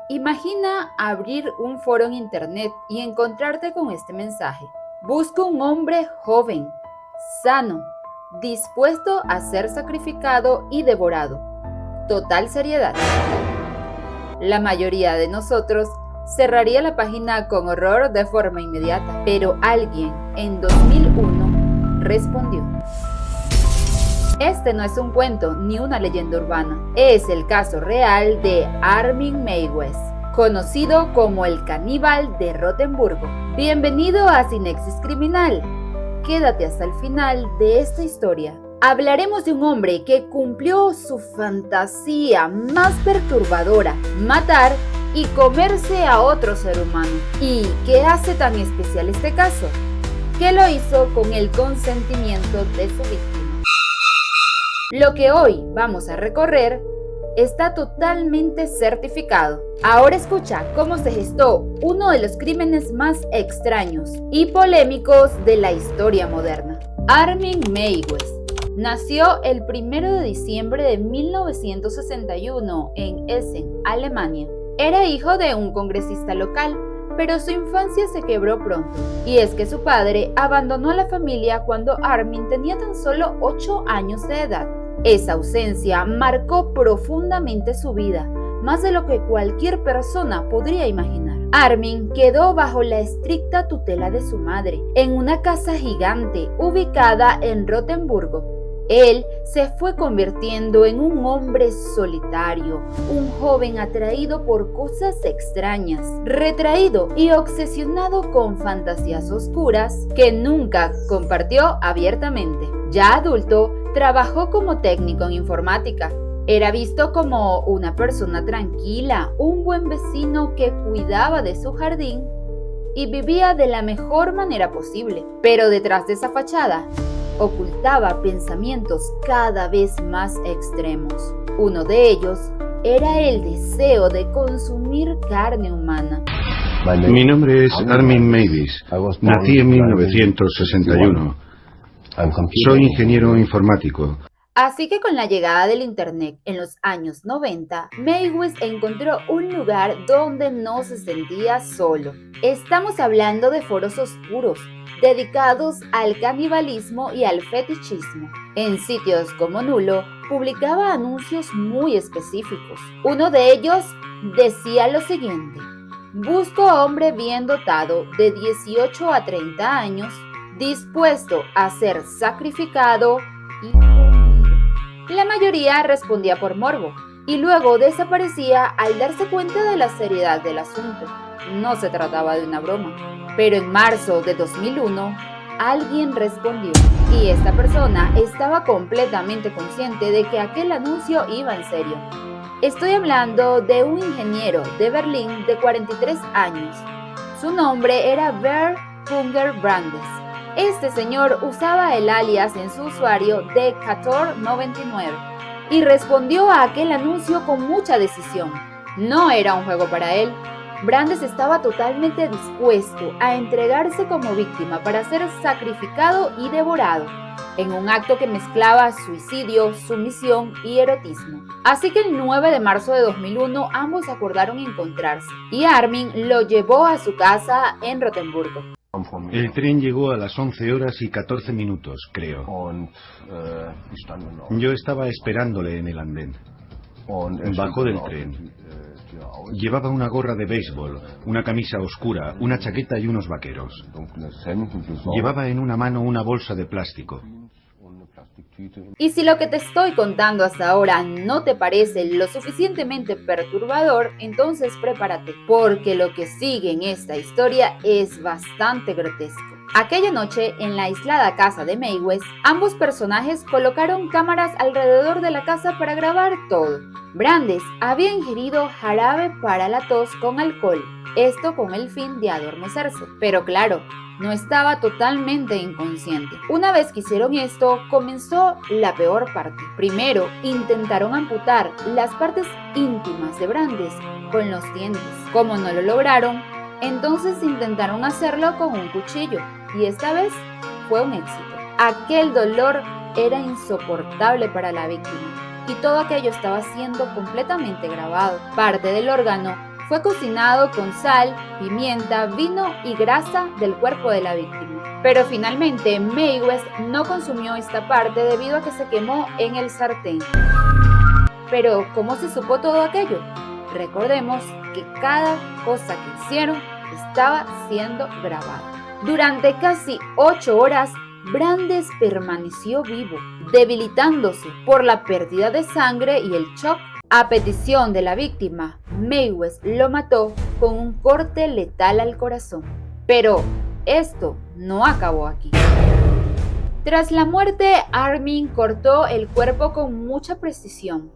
Imagina abrir un foro en internet y encontrarte con este mensaje. Busco un hombre joven, sano, dispuesto a ser sacrificado y devorado. Total seriedad. La mayoría de nosotros cerraría la página con horror de forma inmediata, pero alguien en 2001 respondió. Este no es un cuento ni una leyenda urbana, es el caso real de Armin Meiwes, conocido como el caníbal de Rotemburgo. Bienvenido a Sinexis Criminal. Quédate hasta el final de esta historia. Hablaremos de un hombre que cumplió su fantasía más perturbadora, matar y comerse a otro ser humano. ¿Y qué hace tan especial este caso? Que lo hizo con el consentimiento de su víctima. Lo que hoy vamos a recorrer está totalmente certificado. Ahora escucha cómo se gestó uno de los crímenes más extraños y polémicos de la historia moderna. Armin Meiwes nació el 1 de diciembre de 1961 en Essen, Alemania. Era hijo de un congresista local, pero su infancia se quebró pronto. Y es que su padre abandonó a la familia cuando Armin tenía tan solo 8 años de edad. Esa ausencia marcó profundamente su vida, más de lo que cualquier persona podría imaginar. Armin quedó bajo la estricta tutela de su madre, en una casa gigante ubicada en Rotemburgo. Él se fue convirtiendo en un hombre solitario, un joven atraído por cosas extrañas, retraído y obsesionado con fantasías oscuras que nunca compartió abiertamente. Ya adulto, trabajó como técnico en informática. Era visto como una persona tranquila, un buen vecino que cuidaba de su jardín y vivía de la mejor manera posible. Pero detrás de esa fachada ocultaba pensamientos cada vez más extremos. Uno de ellos era el deseo de consumir carne humana. Mi nombre es Armin Meiwes. Nací en 1961. Soy ingeniero informático. Así que con la llegada del internet en los años 90, Meiwes encontró un lugar donde no se sentía solo. Estamos hablando de foros oscuros, dedicados al canibalismo y al fetichismo. En sitios como Nulo, publicaba anuncios muy específicos. Uno de ellos decía lo siguiente: busco hombre bien dotado de 18 a 30 años, dispuesto a ser sacrificado y comido. La mayoría respondía por morbo y luego desaparecía al darse cuenta de la seriedad del asunto. No se trataba de una broma. Pero en marzo de 2001, alguien respondió y esta persona estaba completamente consciente de que aquel anuncio iba en serio. Estoy hablando de un ingeniero de Berlín de 43 años. Su nombre era Bernd Hunger Brandes. Este señor usaba el alias en su usuario de Cator99 y respondió a aquel anuncio con mucha decisión. No era un juego para él. Brandes estaba totalmente dispuesto a entregarse como víctima para ser sacrificado y devorado, en un acto que mezclaba suicidio, sumisión y erotismo. Así que el 9 de marzo de 2001 ambos acordaron encontrarse y Armin lo llevó a su casa en Rotemburgo. El tren llegó a las 11 horas y 14 minutos, creo. Yo estaba esperándole en el andén. Bajó del tren. Llevaba una gorra de béisbol, una camisa oscura, una chaqueta y unos vaqueros. Llevaba en una mano una bolsa de plástico. Y si lo que te estoy contando hasta ahora no te parece lo suficientemente perturbador, entonces prepárate, porque lo que sigue en esta historia es bastante grotesco. Aquella noche, en la aislada casa de Meiwes, ambos personajes colocaron cámaras alrededor de la casa para grabar todo. Brandes había ingerido jarabe para la tos con alcohol, esto con el fin de adormecerse, pero claro, no estaba totalmente inconsciente. Una vez que hicieron esto, comenzó la peor parte. Primero, intentaron amputar las partes íntimas de Brandes con los dientes. Como no lo lograron, entonces intentaron hacerlo con un cuchillo, y esta vez fue un éxito. Aquel dolor era insoportable para la víctima, y todo aquello estaba siendo completamente grabado. Parte del órgano fue cocinado con sal, pimienta, vino y grasa del cuerpo de la víctima. Pero finalmente Mae West no consumió esta parte debido a que se quemó en el sartén. Pero ¿cómo se supo todo aquello? Recordemos que cada cosa que hicieron estaba siendo grabada. Durante casi 8 horas, Brandes permaneció vivo, debilitándose por la pérdida de sangre y el shock. A petición de la víctima, Mae West lo mató con un corte letal al corazón. Pero esto no acabó aquí. Tras la muerte, Armin cortó el cuerpo con mucha precisión.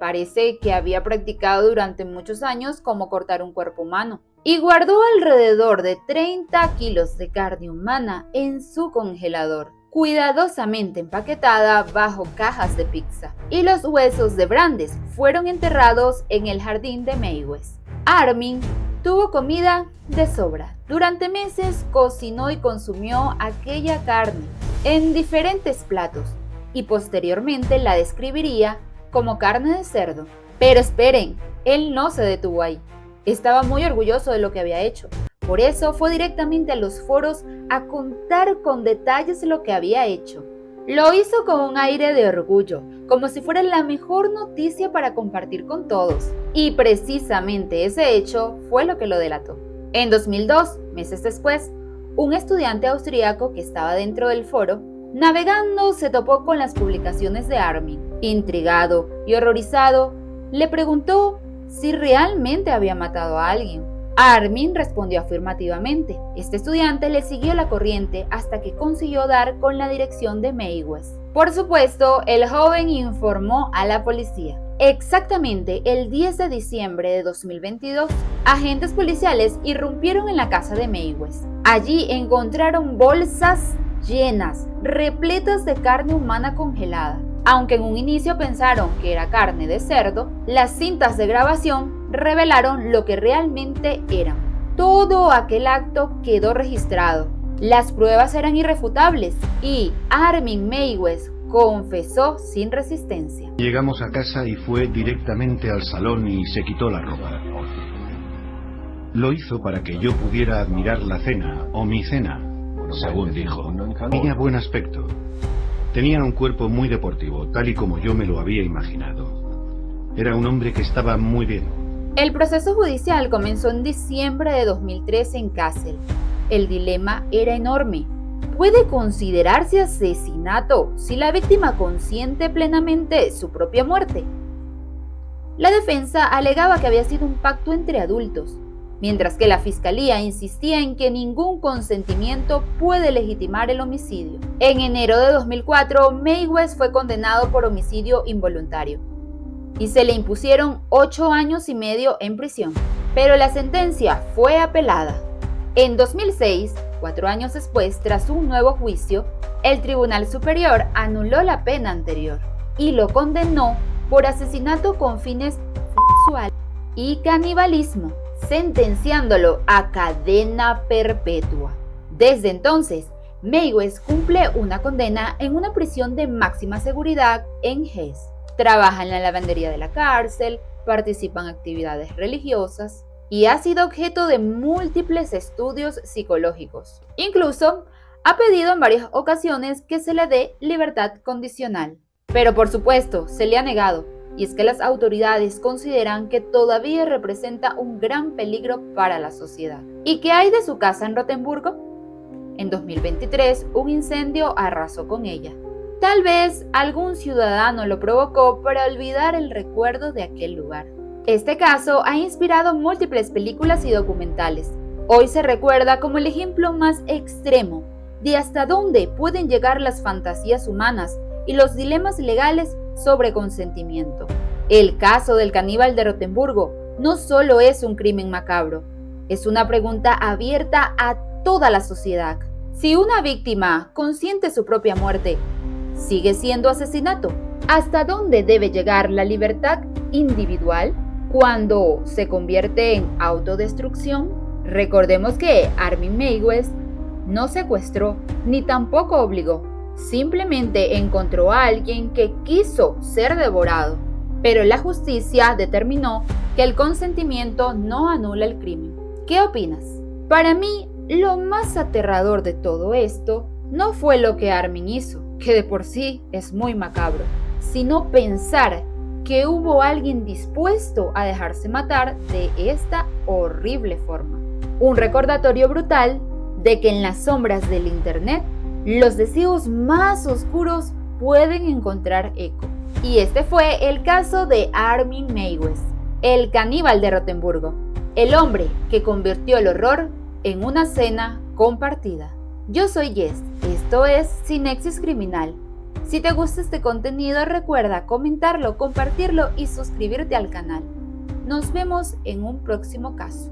Parece que había practicado durante muchos años cómo cortar un cuerpo humano. Y guardó alrededor de 30 kilos de carne humana en su congelador, cuidadosamente empaquetada bajo cajas de pizza. Y los huesos de Brandes fueron enterrados en el jardín de Mae West. Armin tuvo comida de sobra. Durante meses cocinó y consumió aquella carne en diferentes platos y posteriormente la describiría como carne de cerdo. Pero esperen, él no se detuvo ahí. Estaba muy orgulloso de lo que había hecho. Por eso fue directamente a los foros a contar con detalles lo que había hecho. Lo hizo con un aire de orgullo, como si fuera la mejor noticia para compartir con todos. Y precisamente ese hecho fue lo que lo delató. En 2002, meses después, un estudiante austríaco que estaba dentro del foro, navegando, se topó con las publicaciones de Armin. Intrigado y horrorizado, le preguntó si realmente había matado a alguien. Armin respondió afirmativamente. Este estudiante le siguió la corriente hasta que consiguió dar con la dirección de Mae West. Por supuesto, el joven informó a la policía. Exactamente el 10 de diciembre de 2022, agentes policiales irrumpieron en la casa de Mae West. Allí encontraron bolsas llenas, repletas de carne humana congelada. Aunque en un inicio pensaron que era carne de cerdo, las cintas de grabación revelaron lo que realmente eran. Todo aquel acto quedó registrado. Las pruebas eran irrefutables y Armin Mae West confesó sin resistencia. Llegamos a casa y fue directamente al salón y se quitó la ropa. Lo hizo para que yo pudiera admirar la cena, o mi cena, según dijo. Tenía buen aspecto. Tenía un cuerpo muy deportivo, tal y como yo me lo había imaginado. Era un hombre que estaba muy bien. El proceso judicial comenzó en diciembre de 2013 en Kassel. El dilema era enorme. ¿Puede considerarse asesinato si la víctima consiente plenamente su propia muerte? La defensa alegaba que había sido un pacto entre adultos, mientras que la fiscalía insistía en que ningún consentimiento puede legitimar el homicidio. En enero de 2004, Mae West fue condenado por homicidio involuntario y se le impusieron 8 años y medio en prisión, pero la sentencia fue apelada. En 2006, 4 años después, tras un nuevo juicio, el Tribunal Superior anuló la pena anterior y lo condenó por asesinato con fines sexuales y canibalismo, sentenciándolo a cadena perpetua. Desde entonces, Mae West cumple una condena en una prisión de máxima seguridad en Hesse. Trabaja en la lavandería de la cárcel, participa en actividades religiosas y ha sido objeto de múltiples estudios psicológicos. Incluso ha pedido en varias ocasiones que se le dé libertad condicional. Pero por supuesto, se le ha negado. Y es que las autoridades consideran que todavía representa un gran peligro para la sociedad. ¿Y qué hay de su casa en Rotemburgo? En 2023, un incendio arrasó con ella. Tal vez algún ciudadano lo provocó para olvidar el recuerdo de aquel lugar. Este caso ha inspirado múltiples películas y documentales. Hoy se recuerda como el ejemplo más extremo de hasta dónde pueden llegar las fantasías humanas y los dilemas legales sobre consentimiento. El caso del caníbal de Rotemburgo no solo es un crimen macabro, es una pregunta abierta a toda la sociedad. Si una víctima consiente su propia muerte, ¿sigue siendo asesinato? ¿Hasta dónde debe llegar la libertad individual cuando se convierte en autodestrucción? Recordemos que Armin Mae West no secuestró ni tampoco obligó. Simplemente encontró a alguien que quiso ser devorado, pero la justicia determinó que el consentimiento no anula el crimen. ¿Qué opinas? Para mí, lo más aterrador de todo esto no fue lo que Armin hizo, que de por sí es muy macabro, sino pensar que hubo alguien dispuesto a dejarse matar de esta horrible forma. Un recordatorio brutal de que en las sombras del internet los deseos más oscuros pueden encontrar eco. Y este fue el caso de Armin Meiwes, el caníbal de Rotemburgo, el hombre que convirtió el horror en una cena compartida. Yo soy Jess, esto es Sinexis Criminal. Si te gusta este contenido, recuerda comentarlo, compartirlo y suscribirte al canal. Nos vemos en un próximo caso.